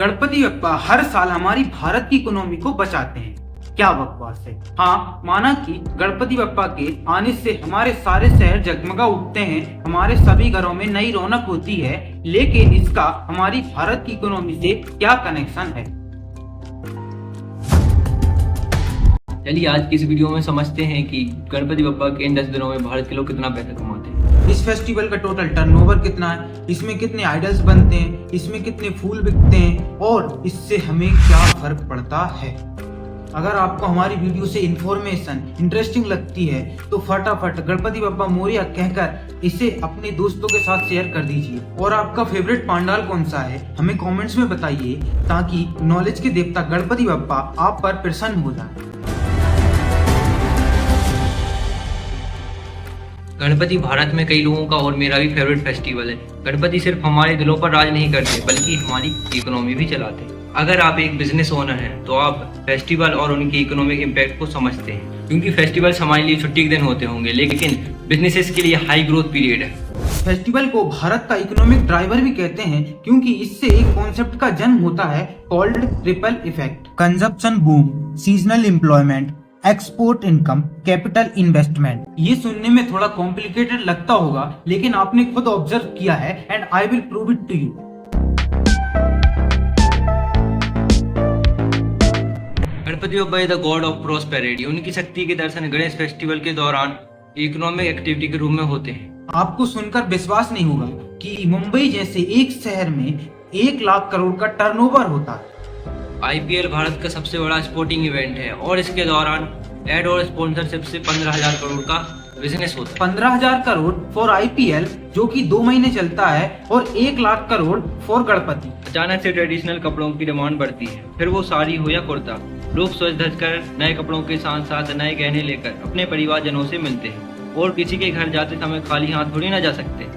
गणपति बप्पा हर साल हमारी भारत की इकोनॉमी को बचाते हैं। क्या बकवास है। हाँ, माना कि गणपति बप्पा के आने से हमारे सारे शहर जगमगा उठते हैं, हमारे सभी घरों में नई रौनक होती है, लेकिन इसका हमारी भारत की इकोनॉमी से क्या कनेक्शन है? चलिए आज की इस वीडियो में समझते हैं कि गणपति बप्पा के इन 10 दिनों में भारत के लोग कितना पैसा कमाते हैं। इस फेस्टिवल का टोटल टर्नओवर कितना है, इसमें कितने आइडल्स बनते हैं, इसमें कितने फूल बिकते हैं और इससे हमें क्या फर्क पड़ता है। अगर आपको हमारी वीडियो से इंफॉर्मेशन इंटरेस्टिंग लगती है तो फटाफट गणपति बप्पा मोरया कहकर इसे अपने दोस्तों के साथ शेयर कर दीजिए। और आपका फेवरेट पंडाल कौन सा है हमें कमेंट्स में बताइए, ताकि नॉलेज के देवता गणपति बप्पा आप पर प्रसन्न हो जाए। गणपति भारत में कई लोगों का और मेरा भी फेवरेट फेस्टिवल है। गणपति सिर्फ हमारे दिलों पर राज नहीं करते बल्कि हमारी इकोनॉमी भी चलाते हैं। अगर आप एक बिजनेस ओनर हैं तो आप फेस्टिवल और उनके इकोनॉमिक इम्पैक्ट को समझते हैं, क्योंकि फेस्टिवल्स हमारे लिए छुट्टी के दिन होते होंगे लेकिन बिजनेसेस के लिए हाई ग्रोथ पीरियड है। फेस्टिवल को भारत का इकोनॉमिक ड्राइवर भी कहते हैं, क्योंकि इससे एक कॉन्सेप्ट का जन्म होता है called triple effect. Consumption boom, seasonal employment, export income, capital investment. ये सुनने में थोड़ा कॉम्प्लिकेटेड लगता होगा, लेकिन आपने खुद ऑब्जर्व किया है and I will prove it to you. Ganpati Bappa is the god of prosperity. उनकी शक्ति के दर्शन गणेश फेस्टिवल के दौरान इकोनॉमिक एक्टिविटी के रूप में होते हैं। आपको सुनकर विश्वास नहीं होगा कि मुंबई जैसे एक शहर में 1 लाख करोड़ का टर्नओवर होता है। आईपीएल भारत का सबसे बड़ा स्पोर्टिंग इवेंट है और इसके दौरान एड और स्पॉन्सरशिप से 15,000 करोड़ का बिजनेस होता है। 15,000 करोड़ फॉर आईपीएल जो कि 2 महीने चलता है, और 1 लाख करोड़ फॉर गणपति। अचानक से ट्रेडिशनल कपड़ों की डिमांड बढ़ती है, फिर वो साड़ी हो या कुर्ता। लोग सज धज कर नए कपड़ों के साथ साथ नए गहने लेकर अपने परिवारजनों से मिलते हैं, और किसी के घर जाते समय खाली हाथ थोड़ी ना जा सकते।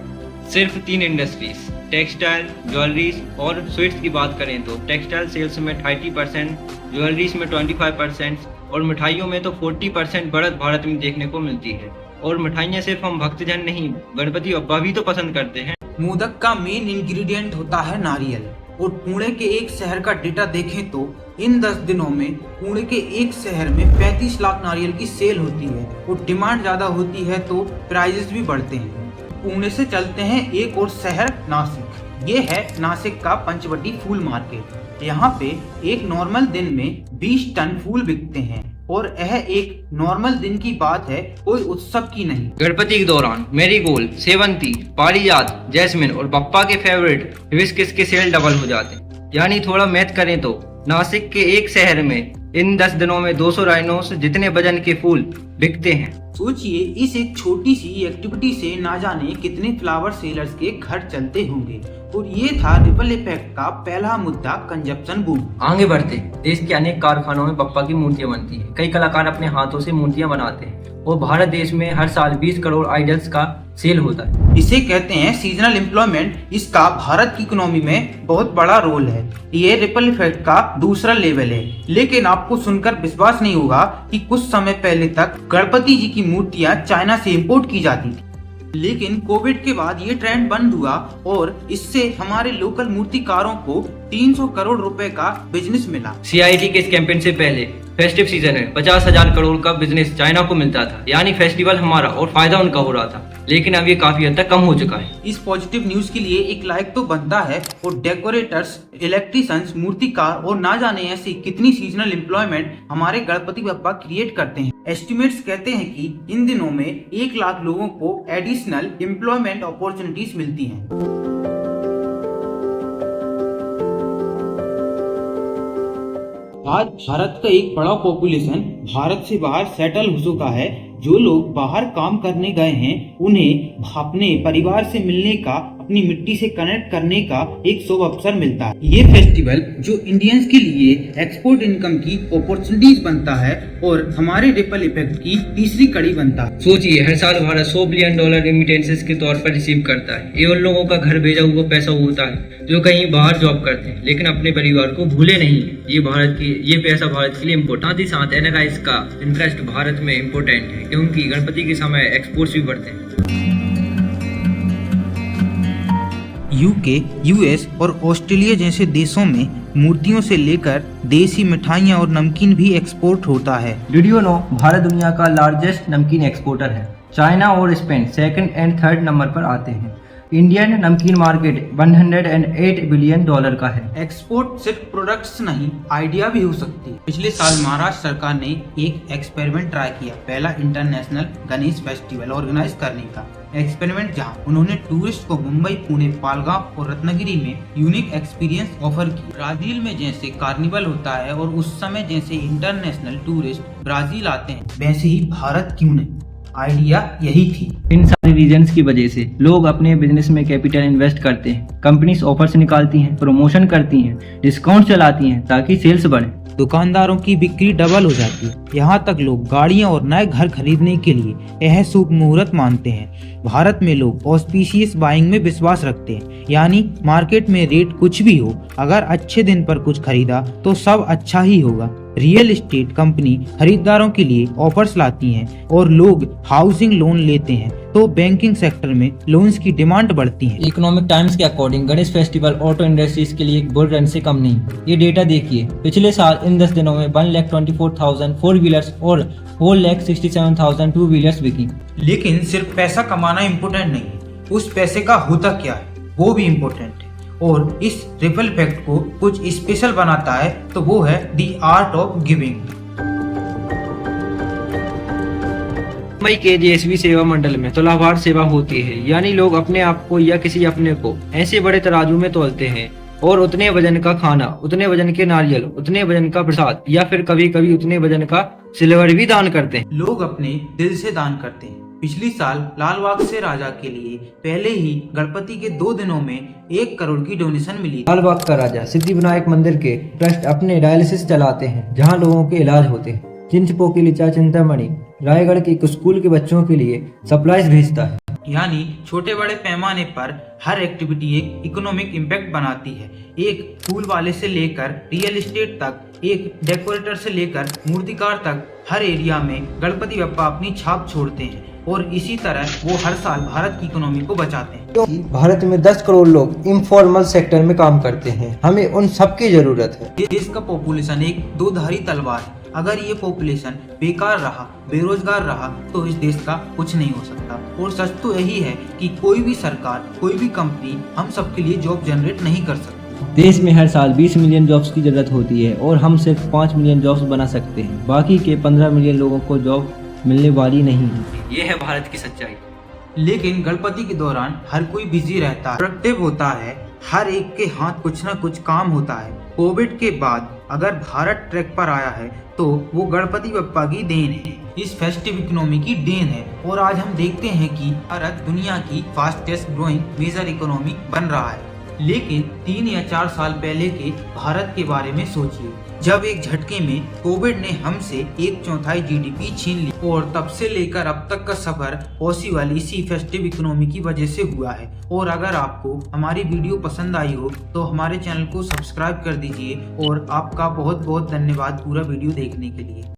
सिर्फ 3 इंडस्ट्रीज टेक्सटाइल, ज्वेलरीज और स्वीट्स की बात करें तो टेक्सटाइल सेल्स में 30%, ज्वेलरीज में 25% और मिठाइयों में तो 40% बढ़त भारत में देखने को मिलती है। और मिठाइयाँ सिर्फ हम भक्तजन नहीं, गणपति बप्पा भी तो पसंद करते हैं। मोदक का मेन इंग्रेडिएंट होता है नारियल, और पुणे के एक शहर का डेटा देखें तो इन 10 दिनों में पुणे के एक शहर में 35 लाख नारियल की सेल होती है। और डिमांड ज्यादा होती है तो प्राइजेस भी बढ़ते हैं। पुणे से चलते हैं एक और शहर नासिक। ये है नासिक का पंचवटी फूल मार्केट। यहाँ पे एक नॉर्मल दिन में 20 टन फूल बिकते हैं, और यह एक नॉर्मल दिन की बात है, कोई उत्सव की नहीं। गणपति के दौरान मेरीगोल्ड, सेवंती, पारिजात, जैस्मिन और बप्पा के फेवरेट हिबिस्कस के सेल डबल हो जाते हैं। यानी थोड़ा मैथ करें तो नासिक के एक शहर में इन 10 दिनों में 200 राइनोस जितने वजन के फूल बिकते हैं। सोचिए, इस एक छोटी सी एक्टिविटी से ना जाने कितने फ्लावर सेलर्स के घर चलते होंगे। और ये था रिपल इफेक्ट का पहला मुद्दा, कंजप्शन बूम। आगे बढ़ते देश के अनेक कारखानों में बप्पा की मूर्तियां बनती है। कई कलाकार अपने हाथों से मूर्तियां बनाते हैं, और भारत देश में हर साल 20 करोड़ आइडल्स का सेल होता है। इसे कहते हैं सीजनल एम्प्लॉयमेंट। इसका भारत की इकोनॉमी में बहुत बड़ा रोल है। ये रिपल इफेक्ट का दूसरा लेवल है। लेकिन आपको सुनकर विश्वास नहीं होगा कि कुछ समय पहले तक गणपति जी की मूर्तियां चाइना से इंपोर्ट की जाती थी, लेकिन कोविड के बाद ये ट्रेंड बंद हुआ, और इससे हमारे लोकल मूर्तिकारों को 300 करोड़ रुपए का बिजनेस मिला। CIT के इस कैंपेन से पहले फेस्टिव सीजन में 50,000 करोड़ का बिजनेस चाइना को मिलता था। यानी फेस्टिवल हमारा और फायदा उनका हो रहा था, लेकिन अब ये काफी हद तक कम हो चुका है। इस पॉजिटिव न्यूज के लिए एक लाइक तो बनता है, और डेकोरेटर्स, इलेक्ट्रिशियंस, मूर्तिकार और ना जाने ऐसी कितनी सीजनल एम्प्लॉयमेंट हमारे गणपति बप्पा क्रिएट करते हैं। एस्टिमेट्स कहते हैं कि इन दिनों में 1 लाख लोगों को एडिशनल एम्प्लॉयमेंट अपॉर्चुनिटीज मिलती हैं। आज भारत का एक बड़ा पॉपुलेशन भारत से बाहर सेटल हो चुका है। जो लोग बाहर काम करने गए हैं उन्हें अपने परिवार से मिलने का, अपनी मिट्टी से कनेक्ट करने का एक शुभ अवसर मिलता है। ये फेस्टिवल जो इंडियंस के लिए एक्सपोर्ट इनकम की अपॉर्चुनिटीज बनता है, और हमारे रिपल इफेक्ट की तीसरी कड़ी बनता है। सोचिए, हर साल भारत $100 बिलियन रेमिटेंसेस के तौर पर रिसीव करता है। ये उन लोगों का घर भेजा हुआ पैसा होता है जो कहीं बाहर जॉब करते हैं लेकिन अपने परिवार को भूले नहीं। ये पैसा भारत के लिए इम्पोर्टेंट ही साथ एनआरआईज का इंटरेस्ट भारत में इम्पोर्टेंट है, क्योंकि गणपति के समय एक्सपोर्ट्स भी बढ़ते हैं। यूके, यूएस और ऑस्ट्रेलिया जैसे देशों में मूर्तियों से लेकर देसी मिठाइयाँ और नमकीन भी एक्सपोर्ट होता है। डिड यू नो भारत दुनिया का लार्जेस्ट नमकीन एक्सपोर्टर है। चाइना और Spain second and third number पर आते हैं। इंडियन नमकीन मार्केट $108 बिलियन का है। एक्सपोर्ट सिर्फ प्रोडक्ट्स नहीं, आइडिया भी हो सकती है। पिछले साल महाराष्ट्र सरकार ने एक एक्सपेरिमेंट ट्राई किया, पहला इंटरनेशनल गणेश फेस्टिवल ऑर्गेनाइज करने का एक्सपेरिमेंट, जहां उन्होंने टूरिस्ट को मुंबई, पुणे, पालगांव और रत्नागिरी में यूनिक एक्सपीरियंस ऑफर की। ब्राजील में जैसे कार्निवल होता है और उस समय जैसे इंटरनेशनल टूरिस्ट ब्राजील आते हैं, वैसे ही भारत क्यों नहीं। आइडिया यही थी। इन सारी रीजंस की वजह से लोग अपने बिजनेस में कैपिटल इन्वेस्ट करते हैं। कंपनीज ऑफर्स निकालती हैं, प्रमोशन करती हैं, डिस्काउंट चलाती हैं ताकि सेल्स बढ़े। दुकानदारों की बिक्री डबल हो जाती है। यहाँ तक लोग गाड़ियाँ और नए घर खरीदने के लिए यह शुभ मुहूर्त मानते हैं। भारत में लोग ऑस्पिशियस बाइंग में विश्वास रखते हैं, यानी मार्केट में रेट कुछ भी हो, अगर अच्छे दिन पर कुछ खरीदा तो सब अच्छा ही होगा। रियल एस्टेट कंपनी खरीदारों के लिए ऑफर्स लाती हैं और लोग हाउसिंग लोन लेते हैं, तो बैंकिंग सेक्टर में लोन्स की डिमांड बढ़ती है। इकोनॉमिक टाइम्स के according Ganesh festival auto industries के लिए एक बुल रन से कम नहीं। ये डेटा देखिए, पिछले साल इन 10 दिनों में 1,24,000 फोर व्हीलर्स और 4,67,000 टू व्हीलर्स बिकी। लेकिन सिर्फ पैसा कमाना इम्पोर्टेंट नहीं है, उस पैसे का होता क्या है वो भी इम्पोर्टेंट है। और इस रिपल इफेक्ट को कुछ स्पेशल बनाता है, तो वो है the art of giving. Mumbai के जेएसवी सेवा मंडल में तुलाभार सेवा होती है, यानी लोग अपने आप को या किसी अपने को ऐसे बड़े तराजू में तौलते हैं और उतने वजन का खाना, उतने वजन के नारियल, उतने वजन का प्रसाद या फिर कभी कभी उतने वजन का सिल्वर भी दान करते हैं। लोग अपने दिल से दान करते हैं। पिछली साल लालबाग से राजा के लिए पहले ही गणपति के 2 दिनों में 1 करोड़ की डोनेशन मिली। लालबाग का राजा सिद्धिविनायक मंदिर के ट्रस्ट अपने डायलिसिस चलाते हैं, जहां लोगों के इलाज होते हैं। चिंचपो की लिचा चिंतामणि रायगढ़ के एक स्कूल के बच्चों के लिए सप्लाईज भेजता है। यानी छोटे बड़े पैमाने पर हर एक्टिविटी एक इकोनॉमिक इम्पैक्ट बनाती है। एक फूल वाले से लेकर रियल एस्टेट तक, एक डेकोरेटर से लेकर मूर्तिकार तक, हर एरिया में गणपति बप्पा अपनी छाप छोड़ते हैं और इसी तरह वो हर साल भारत की इकोनॉमी को बचाते हैं। भारत में 10 करोड़ लोग इनफॉर्मल सेक्टर में काम करते हैं, हमें उन सबकी जरूरत है। देश का पॉपुलेशन एक दोधारी तलवार है। अगर ये पॉपुलेशन बेकार रहा, बेरोजगार रहा, तो इस देश का कुछ नहीं हो सकता। और सच तो यही है कि कोई भी सरकार, कोई भी कंपनी हम सबके लिए जॉब जनरेट नहीं कर सकती। देश में हर साल 20 मिलियन जॉब्स की जरूरत होती है और हम सिर्फ 5 मिलियन जॉब्स बना सकते हैं। बाकी के 15 मिलियन लोगों को जॉब मिलने वाली नहीं है। ये है भारत की सच्चाई। लेकिन गणपति के दौरान हर कोई बिजी रहता है, प्रोडक्टिव होता है, हर एक के हाथ कुछ ना कुछ काम होता है। कोविड के बाद अगर भारत ट्रैक पर आया है तो वो गणपति बप्पा की देन है, इस फेस्टिव इकोनॉमी की देन है। और आज हम देखते हैं कि भारत दुनिया की फास्टेस्ट ग्रोइंग मेजर इकोनॉमी बन रहा है। लेकिन 3 या 4 साल पहले के भारत के बारे में सोचिए, जब एक झटके में कोविड ने हमसे 1/4 GDP छीन ली और तब से लेकर अब तक का सफर पॉसिबल इसी फेस्टिव इकोनॉमी की वजह से हुआ है। और अगर आपको हमारी वीडियो पसंद आई हो तो हमारे चैनल को सब्सक्राइब कर दीजिए और आपका बहुत बहुत धन्यवाद पूरा वीडियो देखने के लिए।